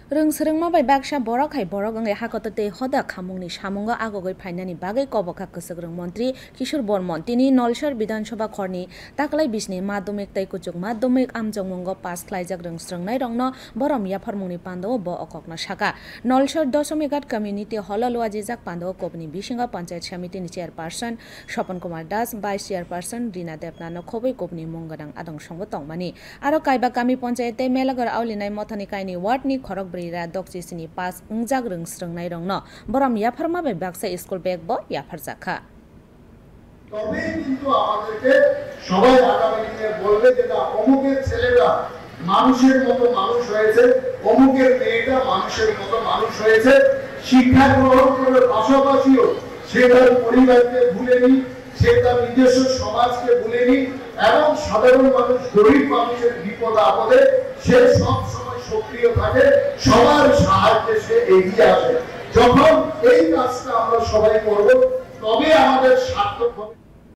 Rungsrungma bai baksa borok hai borok angai hakotate hoda khamungni samungo agogoi phainani bagai kobokha Kwchak Mantri Kishore Burman tini Nolsar Bidhan Sabha khorni taklai bisni madhyamik tei kuchuk madhyamik amjongmungo pass khlaijak rungsrungnai rokno borom yafarmungni pandao bo okokno saka Nolsar Dosomigat Community Hall luajijak pandao kopni bisingo Panchayat Samiti ni Chairperson Swapan Kumar Das Vice Chairperson Rina Debnano khoboi kopni munggadang adong songbo tongmani aro kaiba kami panchayat tei melagar aulinai mothani kaini ward ni khorok Brira Dokchisini Pass Ungjak Rungsrungnai rongno borom yafarma bai baksa school bag bo yafarjakha তবে কিন্তু আমাদেরকে সবাই আগামী দিনে বলবে যে না অমুকের ছেলেরা মানুষের মতো মানুষ হয়েছে অমুকের মেয়েটা মানুষের মতো মানুষ হয়েছে শিক্ষা গ্রহণ করার পাশাপাশিও সে তার পরিবারকে ভুলেনি সে তার নিজস্ব সমাজকে ভুলেনি এবং সাধারণ মানুষ গরিব মানুষের বিপদ আপদে সে সব সময় সক্রিয় থাকে সবার সাহায্যে সে এগিয়ে আসে যখন এই কাজটা আমরা সবাই করব তবে আমাদের সার্থক হবে।